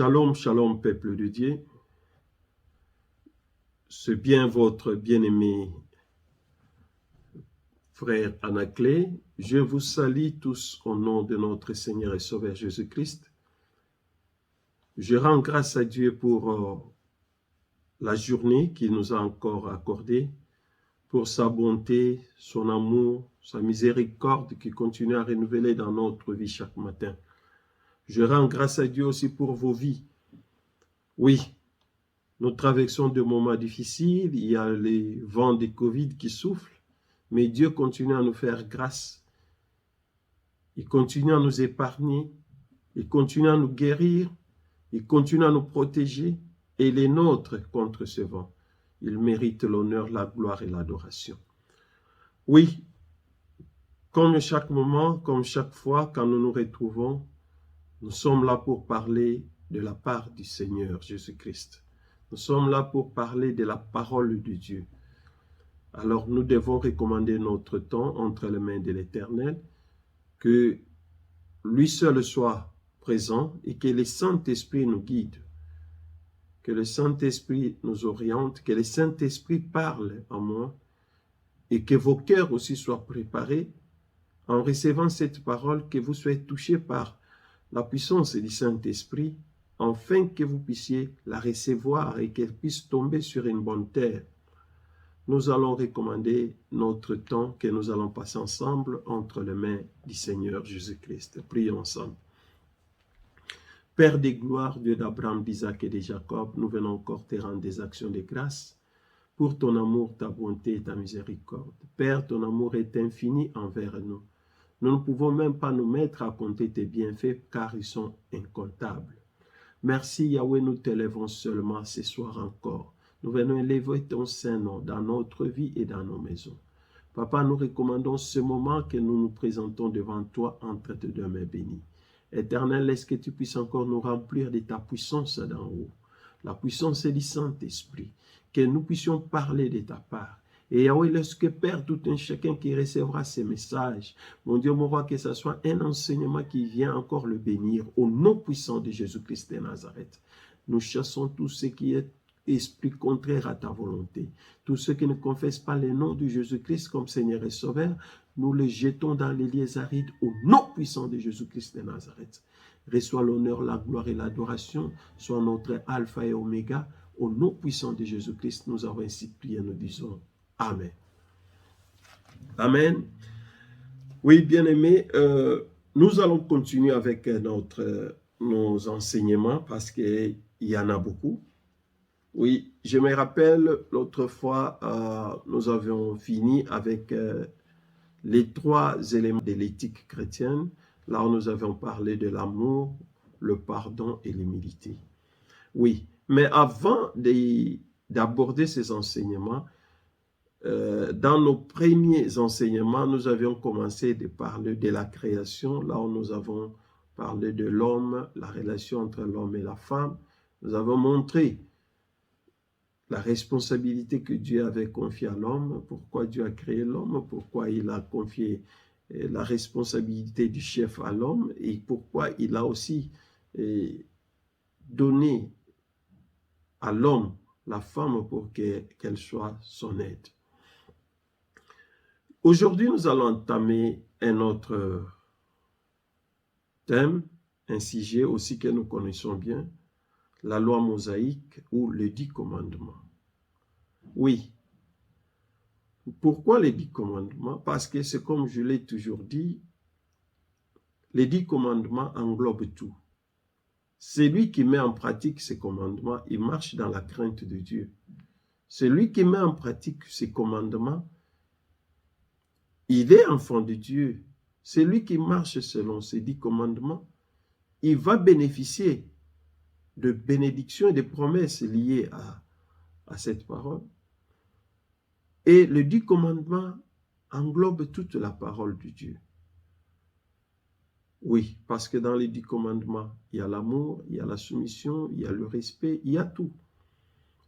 Shalom, shalom, peuple de Dieu. C'est bien votre bien-aimé frère Anaclé. Je vous salue tous au nom de notre Seigneur et Sauveur Jésus-Christ. Je rends grâce à Dieu pour la journée qu'il nous a encore accordée, pour sa bonté, son amour, sa miséricorde qui continue à renouveler dans notre vie chaque matin. Je rends grâce à Dieu aussi pour vos vies. Oui, nous traversons de moments difficiles, il y a les vents de Covid qui soufflent, mais Dieu continue à nous faire grâce. Il continue à nous épargner, il continue à nous guérir, il continue à nous protéger et il est nôtre contre ce vent. Il mérite l'honneur, la gloire et l'adoration. Oui, comme chaque moment, comme chaque fois, quand nous nous retrouvons, nous sommes là pour parler de la part du Seigneur Jésus-Christ. Nous sommes là pour parler de la parole de Dieu. Alors nous devons recommander notre temps entre les mains de l'Éternel, que lui seul soit présent et que le Saint-Esprit nous guide, que le Saint-Esprit nous oriente, que le Saint-Esprit parle en moi et que vos cœurs aussi soient préparés en recevant cette parole, que vous soyez touchés par la puissance du Saint-Esprit, afin que vous puissiez la recevoir et qu'elle puisse tomber sur une bonne terre. Nous allons recommander notre temps que nous allons passer ensemble entre les mains du Seigneur Jésus-Christ. Prions ensemble. Père des gloires, Dieu d'Abraham, d'Isaac et de Jacob, nous venons encore te rendre des actions de grâce pour ton amour, ta bonté et ta miséricorde. Père, ton amour est infini envers nous. Nous ne pouvons même pas nous mettre à compter tes bienfaits car ils sont incomptables. Merci Yahweh, nous t'élèvons seulement ce soir encore. Nous venons élever ton Saint-Nom dans notre vie et dans nos maisons. Papa, nous recommandons ce moment que nous nous présentons devant toi entre tes deux mains bénies. Éternel, laisse que tu puisses encore nous remplir de ta puissance d'en haut. La puissance du Saint-Esprit. Que nous puissions parler de ta part. Et Yahweh, laisse que Père, tout un chacun qui recevra ces messages, mon Dieu, mon roi, que ce soit un enseignement qui vient encore le bénir au nom puissant de Jésus-Christ de Nazareth. Nous chassons tout ce qui est esprit contraire à ta volonté. Tous ceux qui ne confessent pas le nom de Jésus-Christ comme Seigneur et Sauveur, nous les jetons dans les lieux arides au nom puissant de Jésus-Christ de Nazareth. Reçois l'honneur, la gloire et l'adoration, soit notre alpha et oméga. Au nom puissant de Jésus-Christ, nous avons ainsi prié, nous disons Amen. Amen. Oui, bien-aimés, nous allons continuer avec nos enseignements parce qu'il y en a beaucoup. Oui, je me rappelle, l'autre fois, nous avions fini avec les 3 éléments de l'éthique chrétienne. Là où nous avions parlé de l'amour, le pardon et l'humilité. Oui, mais avant d'aborder ces enseignements, dans nos premiers enseignements, nous avions commencé de parler de la création, là où nous avons parlé de l'homme, la relation entre l'homme et la femme. Nous avons montré la responsabilité que Dieu avait confiée à l'homme, pourquoi Dieu a créé l'homme, pourquoi il a confié la responsabilité du chef à l'homme et pourquoi il a aussi donné à l'homme la femme pour qu'elle soit son aide. Aujourd'hui, nous allons entamer un autre thème, un sujet aussi que nous connaissons bien, la loi mosaïque ou les 10 commandements. Oui. Pourquoi les 10 commandements? Parce que c'est comme je l'ai toujours dit, les 10 commandements englobent tout. Celui qui met en pratique ces commandements, il marche dans la crainte de Dieu. Celui qui met en pratique ces commandements, il est enfant de Dieu. Celui qui marche selon ces 10 commandements, il va bénéficier de bénédictions et de promesses liées à cette parole. Et les 10 commandements englobent toute la parole de Dieu. Oui, parce que dans les 10 commandements, il y a l'amour, il y a la soumission, il y a le respect, il y a tout.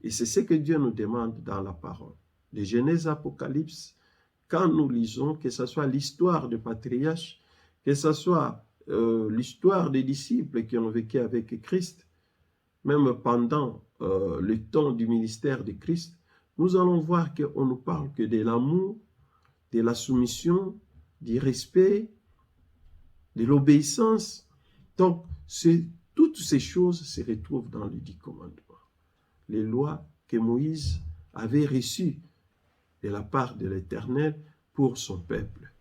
Et c'est ce que Dieu nous demande dans la parole. De Genèse à Apocalypse, quand nous lisons, que ce soit l'histoire de patriarches, que ce soit l'histoire des disciples qui ont vécu avec Christ, même pendant le temps du ministère de Christ, nous allons voir qu'on ne parle que de l'amour, de la soumission, du respect, de l'obéissance. Donc, toutes ces choses se retrouvent dans les 10 commandements. Les lois que Moïse avait reçues de la part de l'Éternel pour son peuple.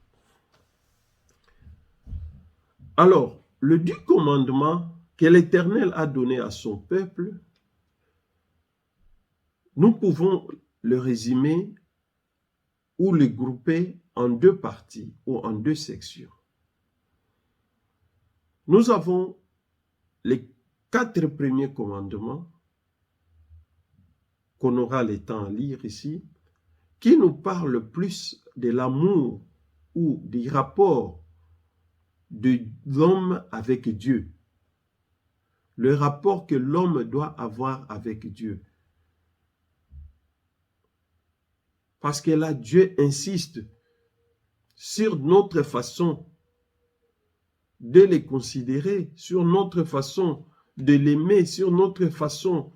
Alors, le 10 commandements que l'Éternel a donné à son peuple, nous pouvons le résumer ou le grouper en 2 parties ou en 2 sections. Nous avons les 4 premiers commandements qu'on aura le temps à lire ici, qui nous parlent plus de l'amour ou du rapport de l'homme avec Dieu. Le rapport que l'homme doit avoir avec Dieu. Parce que là, Dieu insiste sur notre façon de les considérer, sur notre façon de l'aimer, sur notre façon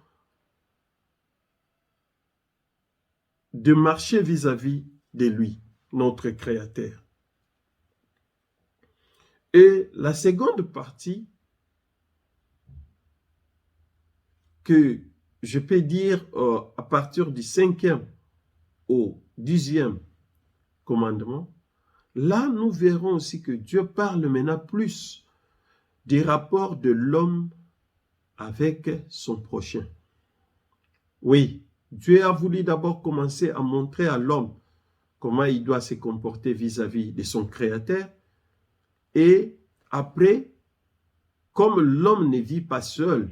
de marcher vis-à-vis de lui, notre Créateur. Et la seconde partie que je peux dire à partir du 5e au 10e commandement, là nous verrons aussi que Dieu parle maintenant plus des rapports de l'homme avec son prochain. Oui, Dieu a voulu d'abord commencer à montrer à l'homme comment il doit se comporter vis-à-vis de son Créateur. Et après, comme l'homme ne vit pas seul,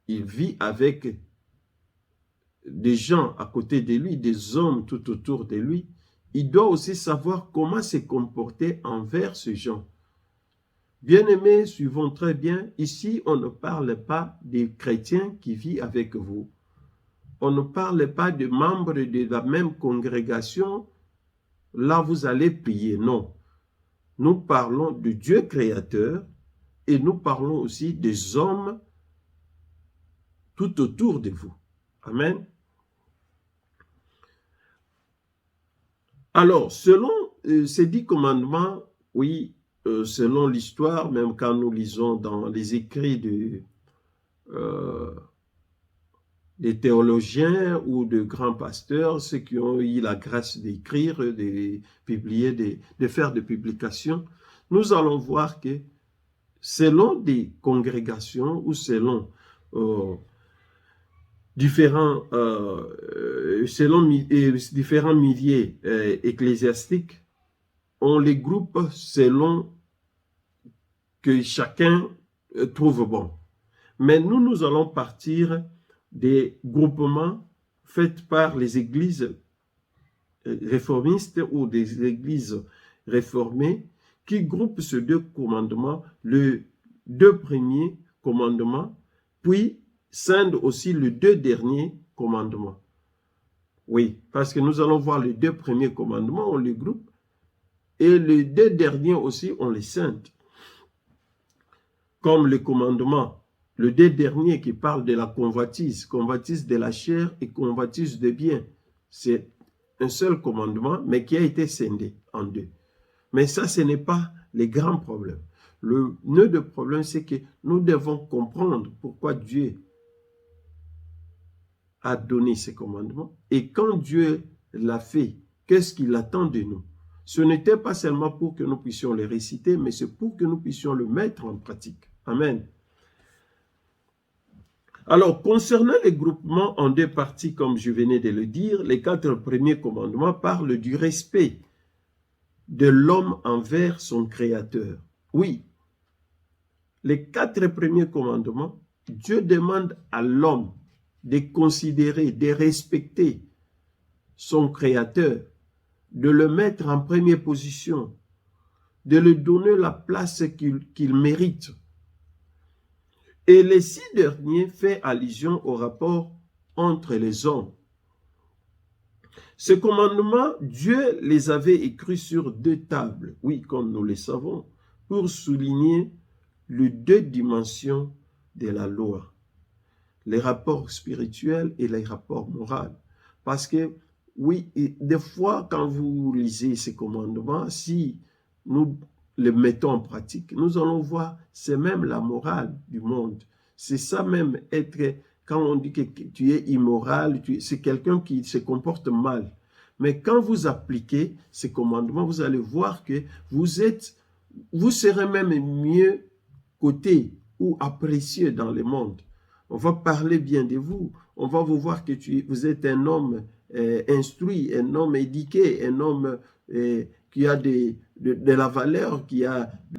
il vit avec des gens à côté de lui, des hommes tout autour de lui, il doit aussi savoir comment se comporter envers ces gens. Bien-aimés, suivons très bien, ici on ne parle pas des chrétiens qui vivent avec vous. On ne parle pas de membres de la même congrégation, là vous allez prier, non. Nous parlons de Dieu créateur et nous parlons aussi des hommes tout autour de vous. Amen. Alors, selon ces 10 commandements, oui, selon l'histoire, même quand nous lisons dans les écrits des théologiens ou de grands pasteurs, ceux qui ont eu la grâce d'écrire, de publier, de faire des publications, nous allons voir que selon des congrégations ou selon différents milieux ecclésiastiques, on les groupe selon que chacun trouve bon. Mais nous allons partir des groupements faits par les églises réformistes ou des églises réformées qui groupent ces 2 commandements, les 2 premiers commandements, puis scindent aussi les 2 derniers commandements. Oui, parce que nous allons voir les 2 premiers commandements, on les groupe, et les 2 derniers aussi, on les scinde. Comme le commandement, le 2 dernier qui parle de la convoitise de la chair et convoitise de biens. C'est un seul commandement, mais qui a été scindé en 2. Mais ça, ce n'est pas le grand problème. Le nœud de problème, c'est que nous devons comprendre pourquoi Dieu a donné ces commandements. Et quand Dieu l'a fait, qu'est-ce qu'il attend de nous? Ce n'était pas seulement pour que nous puissions les réciter, mais c'est pour que nous puissions le mettre en pratique. Amen. Alors, concernant les groupements en 2 parties, comme je venais de le dire, les 4 premiers commandements parlent du respect de l'homme envers son Créateur. Oui, les 4 premiers commandements, Dieu demande à l'homme de considérer, de respecter son Créateur, de le mettre en première position, de lui donner la place qu'il mérite. Et les 6 derniers font allusion au rapport entre les hommes. Ces commandements, Dieu les avait écrits sur 2 tables, oui, comme nous le savons, pour souligner les 2 dimensions de la loi. les rapports spirituels et les rapports moraux. Parce que, oui, des fois, quand vous lisez ces commandements, si nous les mettons en pratique, nous allons voir, c'est même la morale du monde. C'est ça même, être, quand on dit que tu es immoral, c'est quelqu'un qui se comporte mal. Mais quand vous appliquez ces commandements, vous allez voir que vous serez même mieux coté ou apprécié dans le monde. On va parler bien de vous. On va vous voir que vous êtes un homme instruit, un homme éduqué, un homme qui a de la valeur,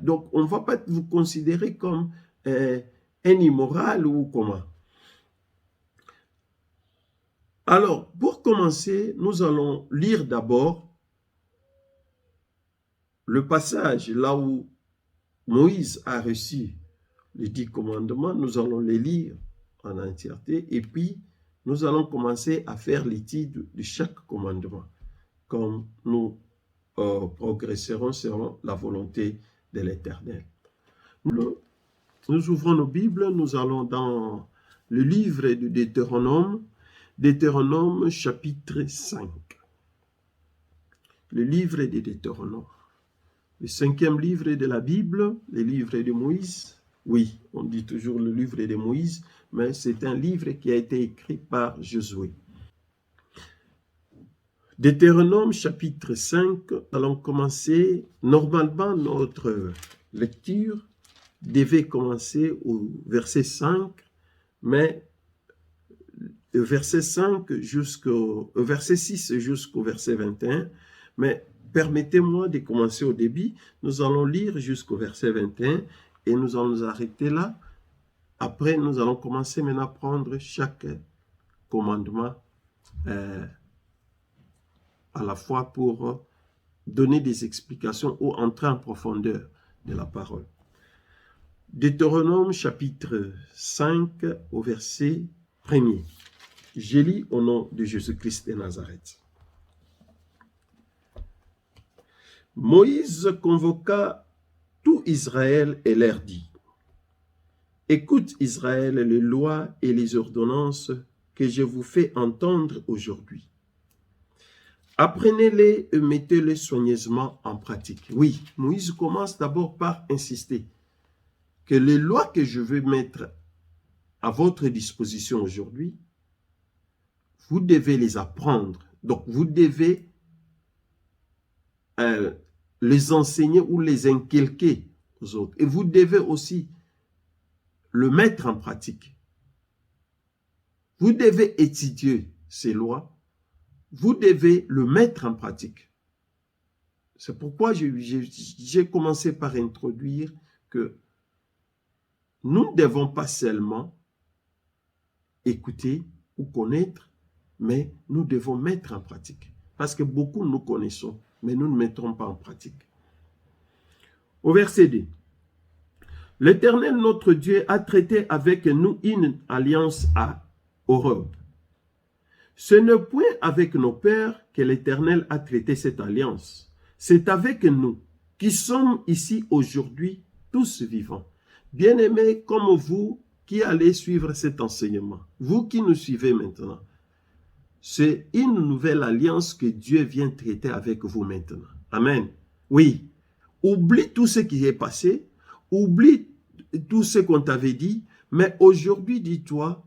donc on ne va pas vous considérer comme un immoral ou comment. Alors, pour commencer, nous allons lire d'abord le passage là où Moïse a reçu les 10 commandements. Nous allons les lire en entièreté et puis nous allons commencer à faire l'étude de chaque commandement comme nous progresserons selon la volonté de l'Éternel. Nous ouvrons nos Bibles, nous allons dans le livre de Deutéronome, Deutéronome chapitre 5. Le livre de Deutéronome. Le 5e livre de la Bible, le livre de Moïse. Oui, on dit toujours le livre de Moïse, mais c'est un livre qui a été écrit par Josué. Deutéronome chapitre 5, nous allons commencer. Normalement, notre lecture devait commencer au verset 5, mais verset 5 jusqu'au verset 6 jusqu'au verset 21, mais permettez-moi de commencer au début. Nous allons lire jusqu'au verset 21 et nous allons nous arrêter là. Après, nous allons commencer maintenant à prendre chaque commandement à la fois pour donner des explications ou entrer en profondeur de la parole. Deutéronome chapitre 5 au verset 1er. Je lis au nom de Jésus-Christ de Nazareth. Moïse convoqua tout Israël et leur dit: Écoute Israël les lois et les ordonnances que je vous fais entendre aujourd'hui. Apprenez-les et mettez-les soigneusement en pratique. Oui, Moïse commence d'abord par insister que les lois que je vais mettre à votre disposition aujourd'hui, vous devez les apprendre. Donc, vous devez les enseigner ou les inculquer aux autres. Et vous devez aussi le mettre en pratique. Vous devez étudier ces lois. Vous devez le mettre en pratique. C'est pourquoi j'ai commencé par introduire que nous ne devons pas seulement écouter ou connaître, mais nous devons mettre en pratique. Parce que beaucoup nous connaissons, mais nous ne mettrons pas en pratique. Au verset 2. L'Éternel notre Dieu a traité avec nous une alliance à Horeb. Ce n'est point avec nos pères que l'Éternel a traité cette alliance. C'est avec nous qui sommes ici aujourd'hui, tous vivants. Bien-aimés comme vous qui allez suivre cet enseignement, vous qui nous suivez maintenant, c'est une nouvelle alliance que Dieu vient traiter avec vous maintenant. Amen. Oui. Oublie tout ce qui est passé, oublie tout ce qu'on t'avait dit, mais aujourd'hui, dis-toi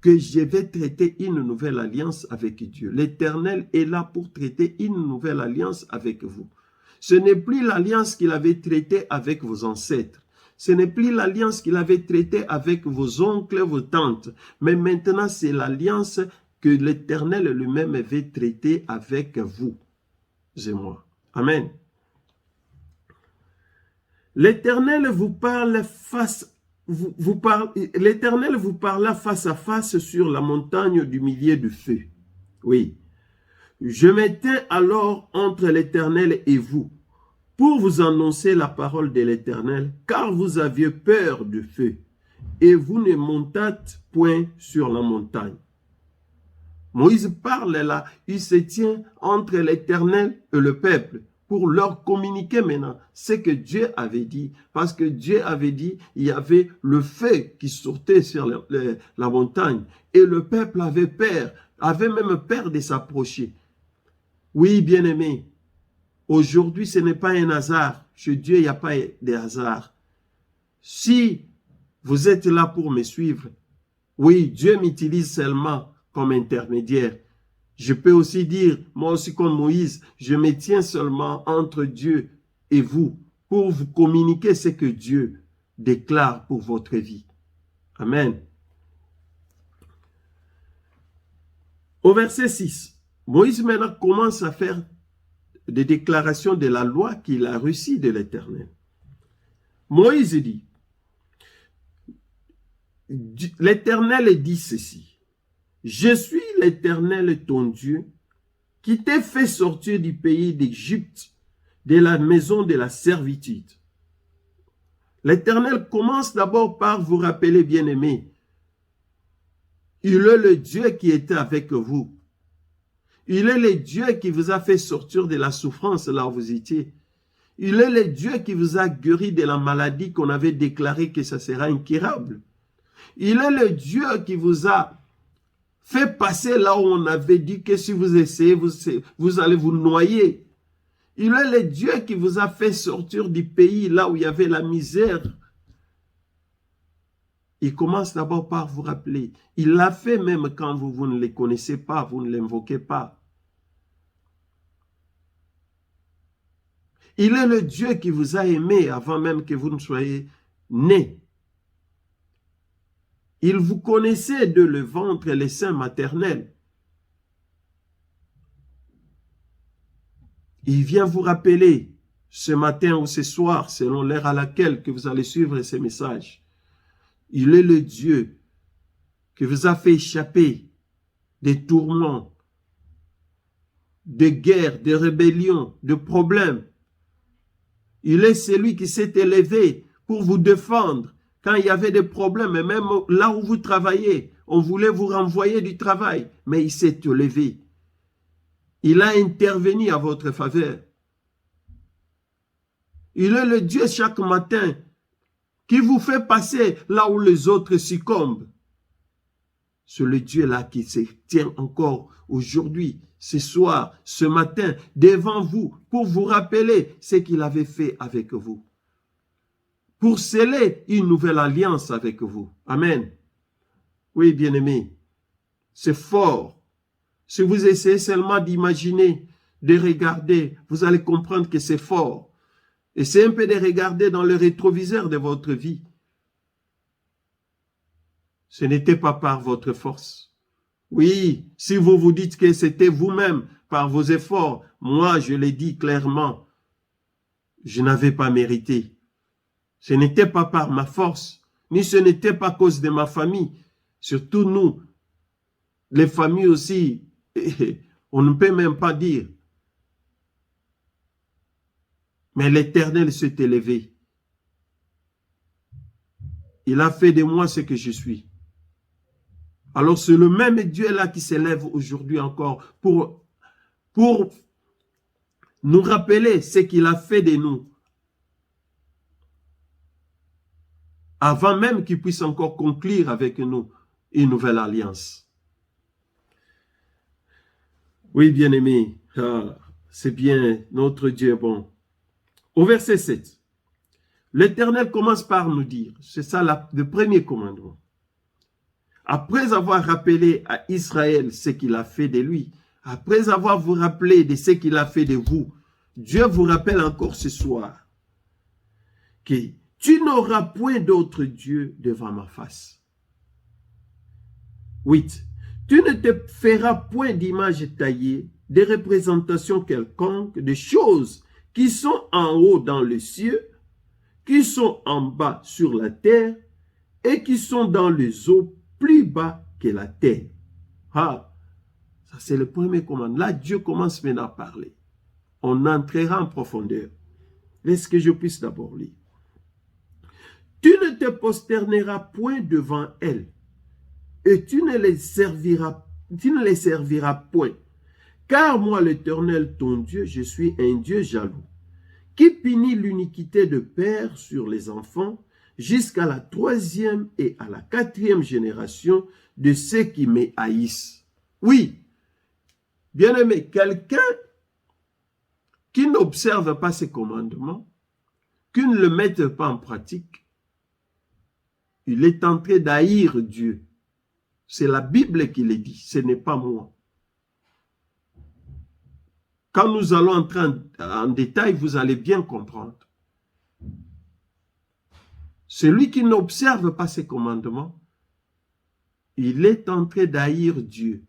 que je vais traiter une nouvelle alliance avec Dieu. L'Éternel est là pour traiter une nouvelle alliance avec vous. Ce n'est plus l'alliance qu'il avait traitée avec vos ancêtres. Ce n'est plus l'alliance qu'il avait traitée avec vos oncles, vos tantes. Mais maintenant, c'est l'alliance que l'Éternel lui-même avait traitée avec vous et moi. Amen. L'Éternel vous parla face à face sur la montagne du milieu du feu. Oui. Je m'étais alors entre l'Éternel et vous, pour vous annoncer la parole de l'Éternel, car vous aviez peur du feu, et vous ne montâtes point sur la montagne. Moïse parle là, il se tient entre l'Éternel et le peuple, pour leur communiquer maintenant ce que Dieu avait dit. Parce que Dieu avait dit, il y avait le feu qui sortait sur la montagne. Et le peuple avait peur, avait même peur de s'approcher. Oui, bien-aimés, aujourd'hui, ce n'est pas un hasard. Chez Dieu, il n'y a pas de hasard. Si vous êtes là pour me suivre, oui, Dieu m'utilise seulement comme intermédiaire. Je peux aussi dire, moi aussi comme Moïse, je me tiens seulement entre Dieu et vous pour vous communiquer ce que Dieu déclare pour votre vie. Amen. Au verset 6, Moïse maintenant commence à faire des déclarations de la loi qu'il a reçue de l'Éternel. Moïse dit, l'Éternel dit ceci, « Je suis l'Éternel ton Dieu, qui t'ai fait sortir du pays d'Égypte, de la maison de la servitude. » L'Éternel commence d'abord par vous rappeler, bien-aimés, il est le Dieu qui était avec vous. Il est le Dieu qui vous a fait sortir de la souffrance là où vous étiez. Il est le Dieu qui vous a guéri de la maladie qu'on avait déclaré que ça sera incurable. Il est le Dieu qui vous a fait passer là où on avait dit que si vous essayez, vous allez vous noyer. Il est le Dieu qui vous a fait sortir du pays là où il y avait la misère. Il commence d'abord par vous rappeler. Il l'a fait même quand vous ne le connaissez pas, vous ne l'invoquez pas. Il est le Dieu qui vous a aimé avant même que vous ne soyez nés. Il vous connaissait de le ventre et les seins maternels. Il vient vous rappeler ce matin ou ce soir, selon l'heure à laquelle que vous allez suivre ces messages. Il est le Dieu qui vous a fait échapper des tourments, de guerres, de rébellions, de problèmes. Il est celui qui s'est élevé pour vous défendre quand il y avait des problèmes, et même là où vous travaillez, on voulait vous renvoyer du travail, mais il s'est élevé. Il a intervenu à votre faveur. Il est le Dieu chaque matin qui vous fait passer là où les autres succombent. C'est le Dieu-là qui se tient encore aujourd'hui, ce soir, ce matin, devant vous, pour vous rappeler ce qu'il avait fait avec vous. Pour sceller une nouvelle alliance avec vous. Amen. Oui, bien-aimés, c'est fort. Si vous essayez seulement d'imaginer, de regarder, vous allez comprendre que c'est fort. Essayez un peu de regarder dans le rétroviseur de votre vie. Ce n'était pas par votre force. Oui, si vous vous dites que c'était vous-même, par vos efforts, moi, je l'ai dit clairement, je n'avais pas mérité. Ce n'était pas par ma force, ni ce n'était pas à cause de ma famille. Surtout nous, les familles aussi, on ne peut même pas dire. Mais l'Éternel s'est élevé. Il a fait de moi ce que je suis. Alors c'est le même Dieu-là qui s'élève aujourd'hui encore pour nous rappeler ce qu'il a fait de nous. Avant même qu'il puisse encore conclure avec nous une nouvelle alliance. Oui, bien-aimés, c'est bien, notre Dieu est bon. Au verset 7, l'Éternel commence par nous dire, c'est ça le premier commandement. Après avoir rappelé à Israël ce qu'il a fait de lui, après avoir vous rappelé de ce qu'il a fait de vous, Dieu vous rappelle encore ce soir que tu n'auras point d'autre Dieu devant ma face. 8. Tu ne te feras point d'image taillée, de représentation quelconque, de choses qui sont en haut dans les cieux, qui sont en bas sur la terre, et qui sont dans les eaux plus bas que la terre. Ah, ça c'est le premier commandement. Là, Dieu commence maintenant à parler. On entrera en profondeur. Laisse que je puisse d'abord lire. Tu ne te prosterneras point devant elles, et tu ne les serviras point, Car moi, l'Éternel, ton Dieu, je suis un Dieu jaloux, qui punit l'iniquité de père sur les enfants jusqu'à la 3e et à la 4e génération de ceux qui me haïssent. Oui, bien-aimé, quelqu'un qui n'observe pas ses commandements, qui ne le mette pas en pratique, il est en train d'haïr Dieu. C'est la Bible qui le dit, ce n'est pas moi. Quand nous allons entrer en détail, vous allez bien comprendre. Celui qui n'observe pas ses commandements, il est en train d'haïr Dieu.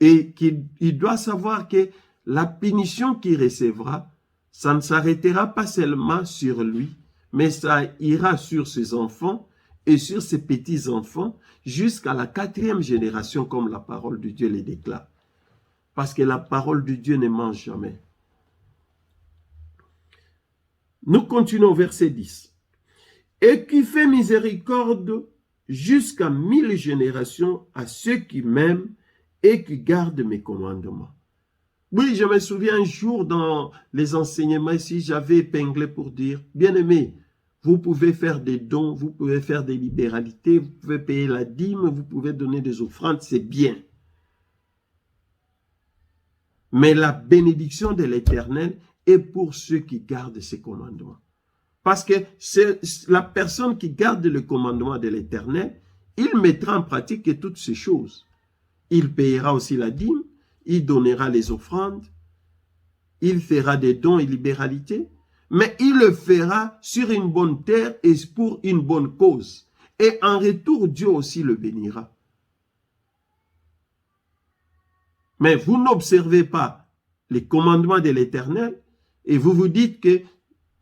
Et qu'il doit savoir que la punition qu'il recevra, ça ne s'arrêtera pas seulement sur lui, mais ça ira sur ses enfants et sur ses petits-enfants jusqu'à la 4e génération, comme la parole de Dieu le déclare. Parce que la parole de Dieu ne ment jamais. Nous continuons au verset 10. Et qui fait miséricorde jusqu'à 1000 générations à ceux qui m'aiment et qui gardent mes commandements. Oui, je me souviens un jour dans les enseignements ici, j'avais épinglé pour dire, bien-aimés, vous pouvez faire des dons, vous pouvez faire des libéralités, vous pouvez payer la dîme, vous pouvez donner des offrandes, c'est bien. Mais la bénédiction de l'Éternel est pour ceux qui gardent ses commandements. Parce que c'est la personne qui garde le commandement de l'Éternel, il mettra en pratique toutes ces choses. Il payera aussi la dîme, il donnera les offrandes, il fera des dons et libéralités, mais il le fera sur une bonne terre et pour une bonne cause. Et en retour, Dieu aussi le bénira. Mais vous n'observez pas les commandements de l'Éternel et vous vous dites que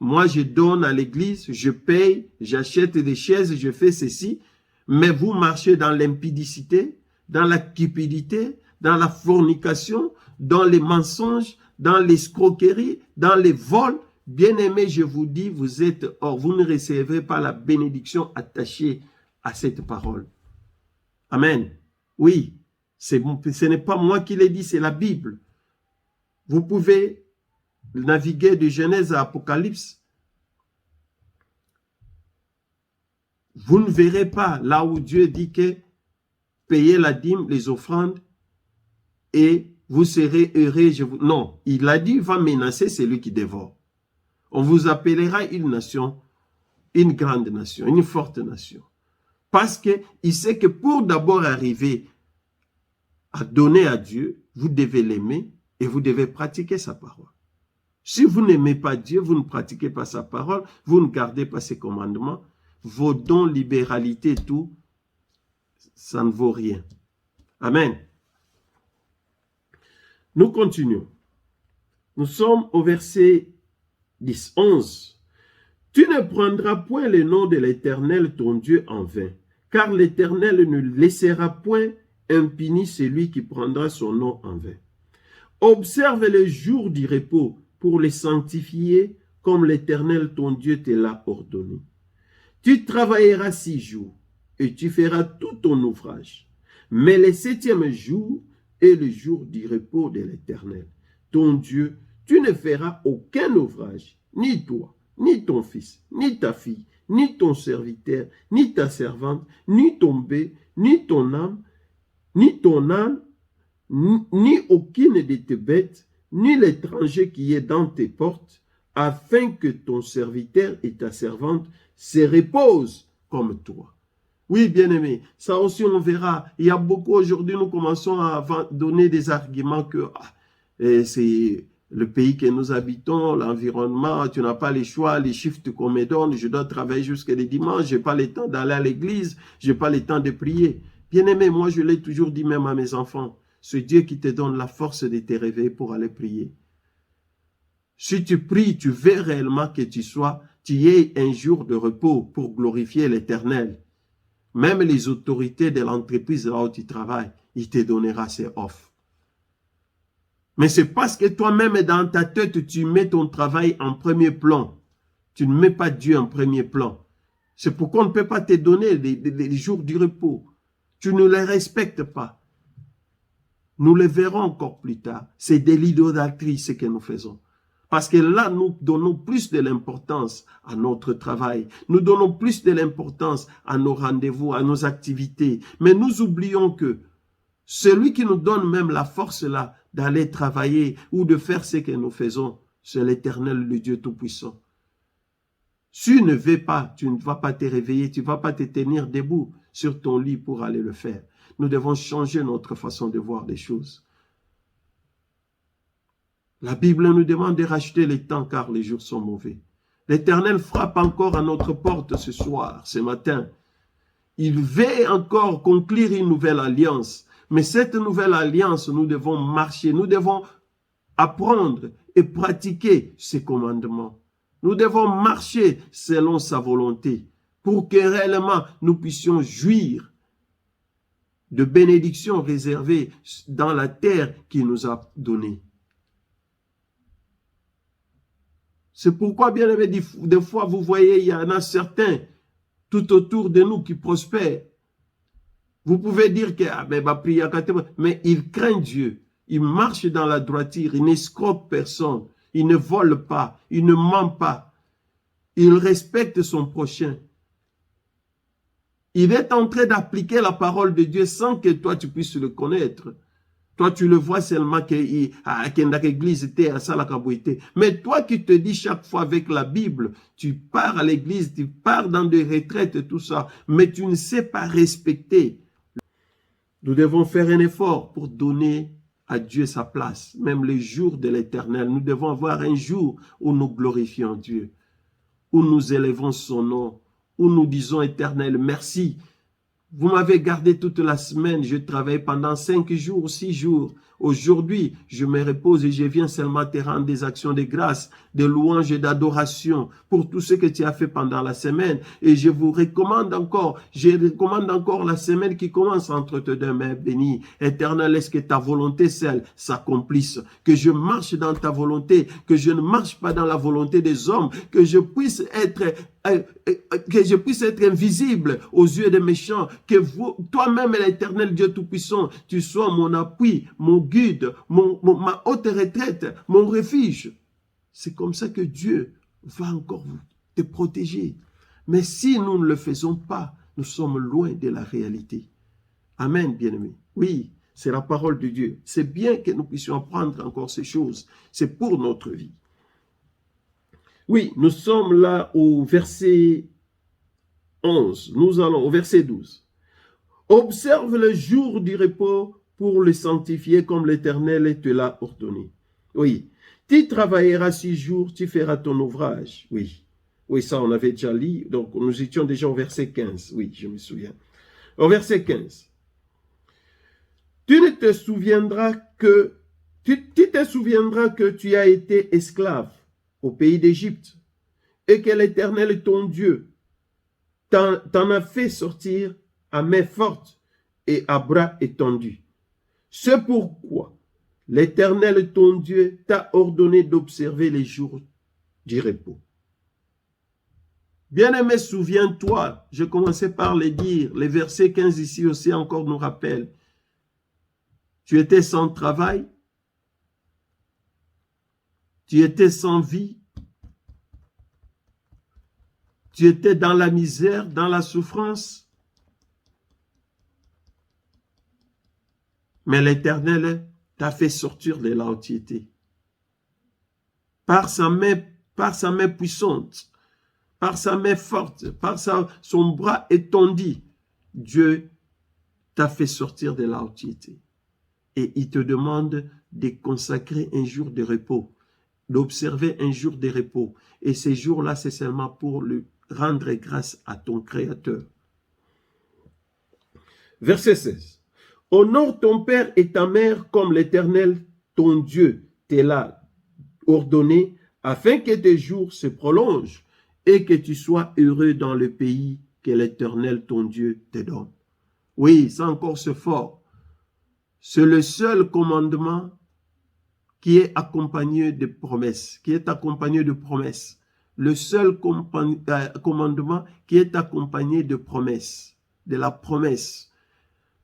moi je donne à l'église, je paye, j'achète des chaises, je fais ceci, mais vous marchez dans l'impudicité, dans la cupidité, dans la fornication, dans les mensonges, dans l'escroquerie, dans les vols. Bien-aimés, je vous dis, vous êtes hors, vous ne recevrez pas la bénédiction attachée à cette parole. Amen. Oui. Ce n'est pas moi qui l'ai dit, c'est la Bible. Vous pouvez naviguer de Genèse à Apocalypse. Vous ne verrez pas là où Dieu dit que payez la dîme, les offrandes, et vous serez heureux. Non, il a dit, il va menacer celui qui dévore. On vous appellera une nation, une grande nation, une forte nation. Parce qu'il sait que pour d'abord arriver à donner à Dieu, vous devez l'aimer et vous devez pratiquer sa parole. Si vous n'aimez pas Dieu, vous ne pratiquez pas sa parole, vous ne gardez pas ses commandements, vos dons, libéralité, tout, ça ne vaut rien. Amen. Nous continuons. Nous sommes au verset 10, 11. Tu ne prendras point le nom de l'Éternel ton Dieu en vain, car l'Éternel ne laissera point impuni celui qui prendra son nom en vain. Observe les jours du repos pour les sanctifier comme l'Éternel ton Dieu te l'a ordonné. Tu travailleras 6 jours et tu feras tout ton ouvrage. Mais le 7e jour est le jour du repos de l'Éternel, ton Dieu. Tu ne feras aucun ouvrage, ni toi, ni ton fils, ni ta fille, ni ton serviteur, ni ta servante, ni ton bé, ni ton âme, ni ton âne, ni aucune de tes bêtes, ni l'étranger qui est dans tes portes, afin que ton serviteur et ta servante se reposent comme toi. Oui, bien-aimé, ça aussi on verra. Il y a beaucoup aujourd'hui, nous commençons à donner des arguments que c'est le pays que nous habitons, l'environnement, tu n'as pas les choix, les shifts qu'on me donne, je dois travailler jusqu'à les dimanches, je n'ai pas le temps d'aller à l'église, je n'ai pas le temps de prier. Bien-aimé, moi je l'ai toujours dit même à mes enfants, c'est Dieu qui te donne la force de te réveiller pour aller prier. Si tu pries, tu veux réellement que tu aies un jour de repos pour glorifier l'Éternel. Même les autorités de l'entreprise là où tu travailles, il te donnera ses offres. Mais c'est parce que toi-même dans ta tête, tu mets ton travail en premier plan. Tu ne mets pas Dieu en premier plan. C'est pourquoi on ne peut pas te donner les jours du repos. Tu ne les respectes pas. Nous le verrons encore plus tard. C'est de l'idolâtrie ce que nous faisons. Parce que là, nous donnons plus de l'importance à notre travail. Nous donnons plus de l'importance à nos rendez-vous, à nos activités. Mais nous oublions que celui qui nous donne même la force là d'aller travailler ou de faire ce que nous faisons, c'est l'Éternel, le Dieu Tout-Puissant. Si tu ne veux pas, tu ne vas pas te réveiller, tu ne vas pas te tenir debout sur ton lit pour aller le faire. Nous devons changer notre façon de voir les choses. La Bible nous demande de racheter les temps car les jours sont mauvais. L'Éternel frappe encore à notre porte ce soir, ce matin. Il veut encore conclure une nouvelle alliance. Mais cette nouvelle alliance, nous devons marcher, nous devons apprendre et pratiquer ses commandements. Nous devons marcher selon sa volonté pour que réellement nous puissions jouir de bénédictions réservées dans la terre qu'il nous a donnée. C'est pourquoi, bien aimé, des fois, vous voyez, il y en a certains tout autour de nous qui prospèrent. Vous pouvez dire que, mais ils craignent Dieu. Ils marchent dans la droiture, ils n'escroquent personne, ils ne volent pas, ils ne mentent pas. Ils respectent son prochain. Il est en train d'appliquer la parole de Dieu sans que toi tu puisses le connaître. Toi, tu le vois seulement que l'église était à Salakaboïté. Mais toi qui te dis chaque fois avec la Bible, tu pars à l'église, tu pars dans des retraites, tout ça, mais tu ne sais pas respecter. Nous devons faire un effort pour donner à Dieu sa place, même les jours de l'Éternel. Nous devons avoir un jour où nous glorifions Dieu, où nous élevons son nom, où nous disons Éternel, merci. Vous m'avez gardé toute la semaine, je travaille pendant 5 jours, 6 jours. Aujourd'hui, je me repose et je viens seulement te rendre des actions de grâce, de louange et d'adoration pour tout ce que tu as fait pendant la semaine. Et je vous recommande encore, la semaine qui commence entre tes deux mains bénies. Éternel, est-ce que ta volonté seule s'accomplisse? Que je marche dans ta volonté, que je ne marche pas dans la volonté des hommes, que je puisse être invisible aux yeux des méchants, que toi-même, l'Éternel Dieu Tout-Puissant, tu sois mon appui, mon guide, ma haute retraite, mon refuge. C'est comme ça que Dieu va encore te protéger. Mais si nous ne le faisons pas, nous sommes loin de la réalité. Amen, bien-aimés. Oui, c'est la parole de Dieu. C'est bien que nous puissions apprendre encore ces choses. C'est pour notre vie. Oui, nous sommes là au verset 11. Nous allons au verset 12. Observe le jour du repos pour le sanctifier comme l'Éternel te l'a ordonné. Oui, tu travailleras 6 jours, tu feras ton ouvrage. Oui, oui, ça on avait déjà lu. Donc nous étions déjà au verset 15. Oui, je me souviens. Au verset 15. Tu te souviendras que tu as été esclave au pays d'Égypte et que l'Éternel ton Dieu t'en a fait sortir à main forte et à bras étendus. C'est pourquoi l'Éternel ton Dieu t'a ordonné d'observer les jours du repos. Bien-aimé, souviens-toi, je commençais par le dire, les versets 15 ici aussi encore nous rappellent. Tu étais sans travail, tu étais sans vie, tu étais dans la misère, dans la souffrance. Mais l'Éternel t'a fait sortir de là où tu étais. Par sa main puissante, par sa main forte, par son bras étendu, Dieu t'a fait sortir de là où tu étais. Et il te demande de consacrer un jour de repos, d'observer un jour de repos. Et ces jours-là, c'est seulement pour lui rendre grâce à ton Créateur. Verset 16. Honore ton père et ta mère comme l'Éternel, ton Dieu, te l'a ordonné, afin que tes jours se prolongent et que tu sois heureux dans le pays que l'Éternel, ton Dieu, te donne. Oui, ça encore c'est fort. C'est le seul commandement qui est accompagné de promesses, Le seul commandement qui est accompagné de promesses, de la promesse.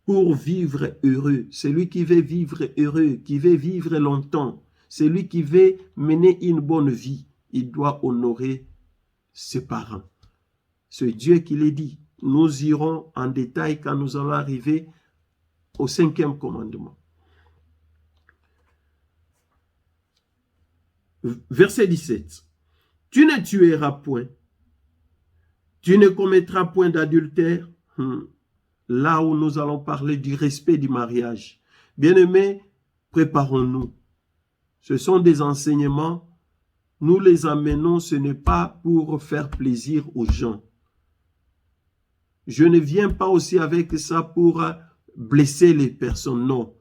pour vivre heureux. Celui qui veut vivre heureux, qui veut vivre longtemps, celui qui veut mener une bonne vie, il doit honorer ses parents. C'est Dieu qui l'a dit. Nous irons en détail quand nous allons arriver au 5e commandement. Verset 17. Tu ne tueras point. Tu ne commettras point d'adultère. Là où nous allons parler du respect du mariage. Bien-aimés, préparons-nous. Ce sont des enseignements. Nous les amenons, ce n'est pas pour faire plaisir aux gens. Je ne viens pas aussi avec ça pour blesser les personnes, non.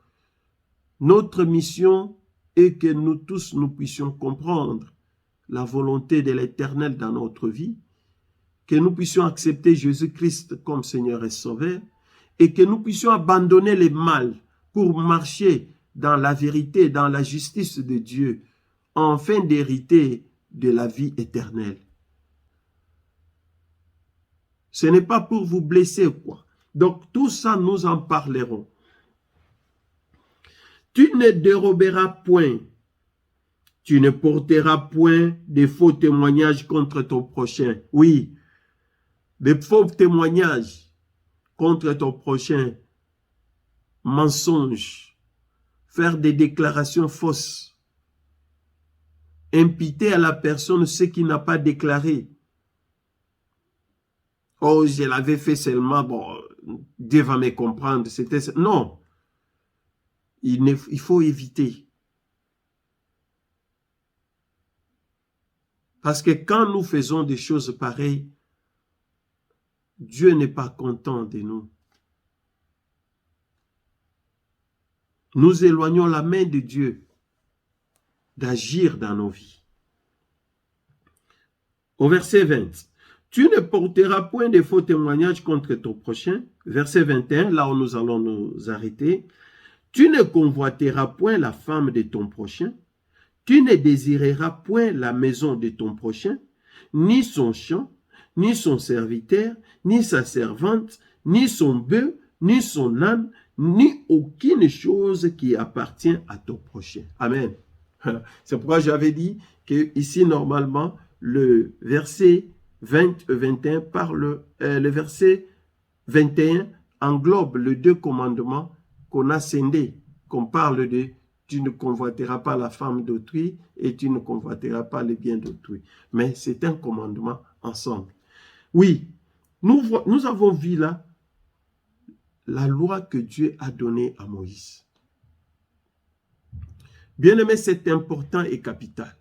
Notre mission est que nous tous, nous puissions comprendre la volonté de l'Éternel dans notre vie, que nous puissions accepter Jésus-Christ comme Seigneur et Sauveur, et que nous puissions abandonner le mal pour marcher dans la vérité, dans la justice de Dieu, afin d'hériter de la vie éternelle. Ce n'est pas pour vous blesser, quoi. Donc, tout ça, nous en parlerons. Tu ne déroberas point, tu ne porteras point de faux témoignages contre ton prochain. Oui, des faux témoignages contre ton prochain. Mensonges, faire des déclarations fausses, imputer à la personne ce qu'il n'a pas déclaré. Oh, je l'avais fait seulement, bon, Dieu va me comprendre. Non, il faut éviter. Parce que quand nous faisons des choses pareilles, Dieu n'est pas content de nous. Nous éloignons la main de Dieu d'agir dans nos vies. Au verset 20, tu ne porteras point de faux témoignages contre ton prochain. Verset 21, là où nous allons nous arrêter. Tu ne convoiteras point la femme de ton prochain. Tu ne désireras point la maison de ton prochain, ni son champ, ni son serviteur, ni sa servante, ni son bœuf, ni son âne, ni aucune chose qui appartient à ton prochain. Amen. C'est pourquoi j'avais dit que ici, normalement, le verset 21 parle, le verset 21 englobe les 2 commandements qu'on a scindés, qu'on parle de tu ne convoiteras pas la femme d'autrui et tu ne convoiteras pas les biens d'autrui. Mais c'est un commandement ensemble. Oui, nous avons vu là la loi que Dieu a donnée à Moïse. Bien-aimé, c'est important et capital.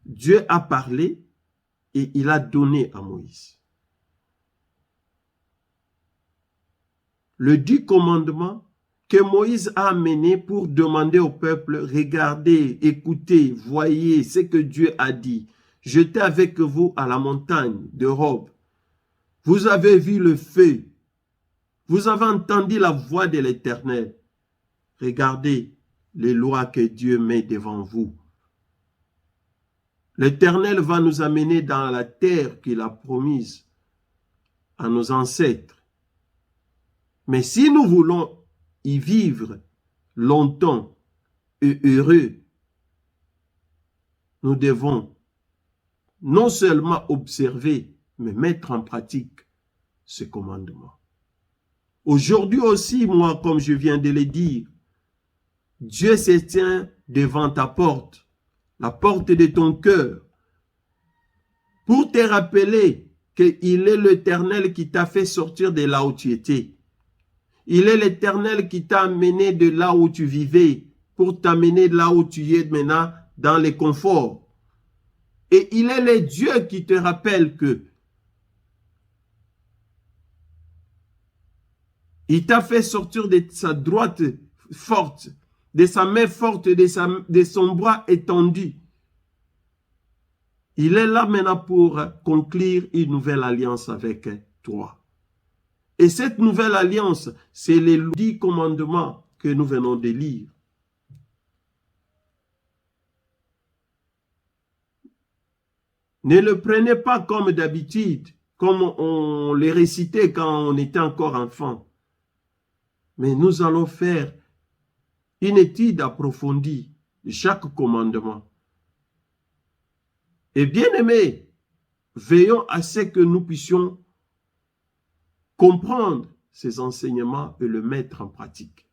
Dieu a parlé et il a donné à Moïse. Le 10 commandements que Moïse a amené pour demander au peuple, regardez, écoutez, voyez ce que Dieu a dit. J'étais avec vous à la montagne de Horeb. Vous avez vu le feu. Vous avez entendu la voix de l'Éternel. Regardez les lois que Dieu met devant vous. L'Éternel va nous amener dans la terre qu'il a promise à nos ancêtres. Mais si nous voulons y vivre longtemps et heureux, nous devons non seulement observer, mais mettre en pratique ce commandement. Aujourd'hui aussi, moi, comme je viens de le dire, Dieu se tient devant ta porte, la porte de ton cœur, pour te rappeler qu'il est l'Éternel qui t'a fait sortir de là où tu étais. Il est l'Éternel qui t'a amené de là où tu vivais, pour t'amener de là où tu es maintenant, dans le confort. Et il est le Dieu qui te rappelle que il t'a fait sortir de sa droite forte, de sa main forte, de son bras étendu. Il est là maintenant pour conclure une nouvelle alliance avec toi. Et cette nouvelle alliance, c'est les 10 commandements que nous venons de lire. Ne le prenez pas comme d'habitude, comme on les récitait quand on était encore enfant. Mais nous allons faire une étude approfondie de chaque commandement. Et bien aimés, veillons à ce que nous puissions comprendre ces enseignements et le mettre en pratique.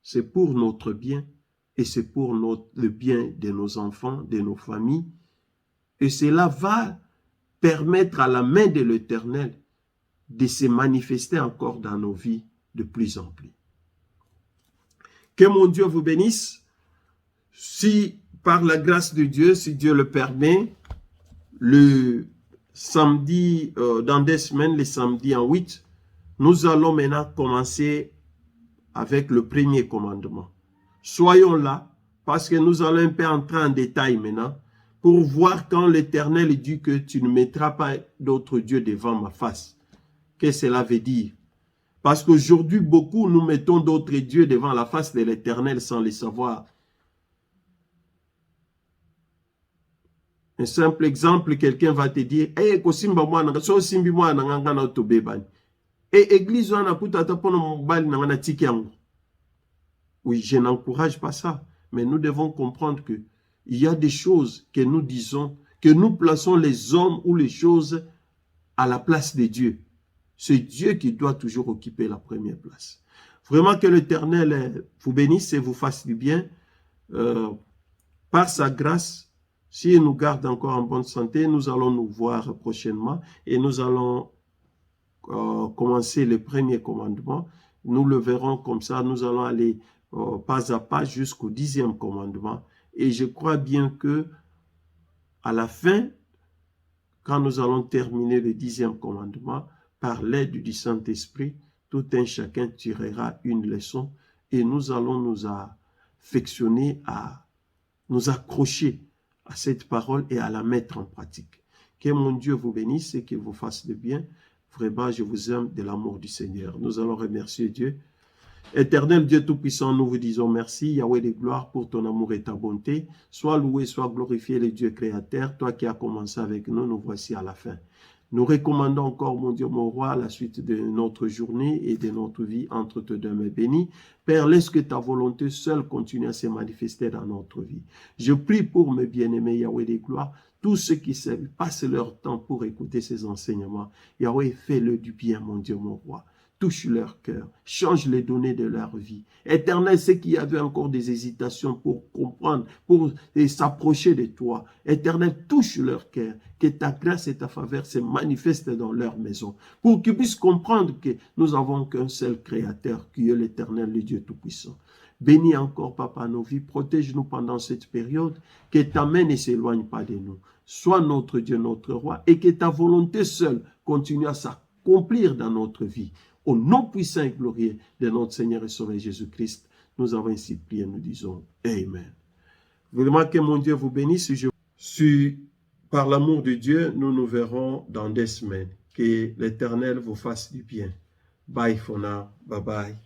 C'est pour notre bien et c'est pour le bien de nos enfants, de nos familles. Et cela va permettre à la main de l'Éternel de se manifester encore dans nos vies de plus en plus. Que mon Dieu vous bénisse. Si par la grâce de Dieu, si Dieu le permet, le samedi, dans des semaines, les samedis en 8, nous allons maintenant commencer avec le premier commandement. Soyons là, parce que nous allons un peu entrer en détail maintenant, pour voir quand l'Éternel dit que tu ne mettras pas d'autres dieux devant ma face. Qu'est-ce que cela veut dire? Parce qu'aujourd'hui, beaucoup nous mettons d'autres dieux devant la face de l'Éternel sans le savoir. Un simple exemple, quelqu'un va te dire, hey, kosimba mwana, so simbi mwana ngana tobebani. Et église wana kutata pono mobali ngana tikiango. Oui, je n'encourage pas ça, mais nous devons comprendre que il y a des choses que nous disons, que nous plaçons les hommes ou les choses à la place de Dieu. C'est Dieu qui doit toujours occuper la première place. Vraiment que l'Éternel vous bénisse et vous fasse du bien. Par sa grâce, s'il nous garde encore en bonne santé, nous allons nous voir prochainement et nous allons commencer le premier commandement. Nous le verrons comme ça, nous allons aller pas à pas jusqu'au 10e commandement. Et je crois bien que à la fin, quand nous allons terminer le 10e commandement, par l'aide du Saint-Esprit, tout un chacun tirera une leçon et nous allons nous affectionner à nous accrocher à cette parole et à la mettre en pratique. Que mon Dieu vous bénisse et qu'il vous fasse de bien. Vraiment, je vous aime de l'amour du Seigneur. Nous allons remercier Dieu. Éternel Dieu Tout-Puissant, nous vous disons merci, Yahweh de gloire, pour ton amour et ta bonté. Sois loué, sois glorifié, le Dieu créateur. Toi qui as commencé avec nous, nous voici à la fin. Nous recommandons encore, mon Dieu, mon roi, la suite de notre journée et de notre vie entre tes deux mains bénies. Père, laisse que ta volonté seule continue à se manifester dans notre vie. Je prie pour mes bien-aimés, Yahweh des gloires, tous ceux qui passent leur temps pour écouter ces enseignements. Yahweh, fais-le du bien, mon Dieu, mon roi. Touche leur cœur, change les données de leur vie. Éternel, ceux qui avaient encore des hésitations pour comprendre, pour s'approcher de toi. Éternel, touche leur cœur, que ta grâce et ta faveur se manifestent dans leur maison, pour qu'ils puissent comprendre que nous n'avons qu'un seul Créateur, qui est l'Éternel, le Dieu Tout-Puissant. Bénis encore, Papa, nos vies, protège-nous pendant cette période, que ta main ne s'éloigne pas de nous. Sois notre Dieu, notre roi, et que ta volonté seule continue à s'accomplir dans notre vie. Au nom puissant et glorieux de notre Seigneur et Sauveur Jésus-Christ, nous avons ainsi prié, nous disons Amen. Vraiment que mon Dieu vous bénisse. Par l'amour de Dieu, nous nous verrons dans des semaines. Que l'Éternel vous fasse du bien. Bye for now. Bye bye.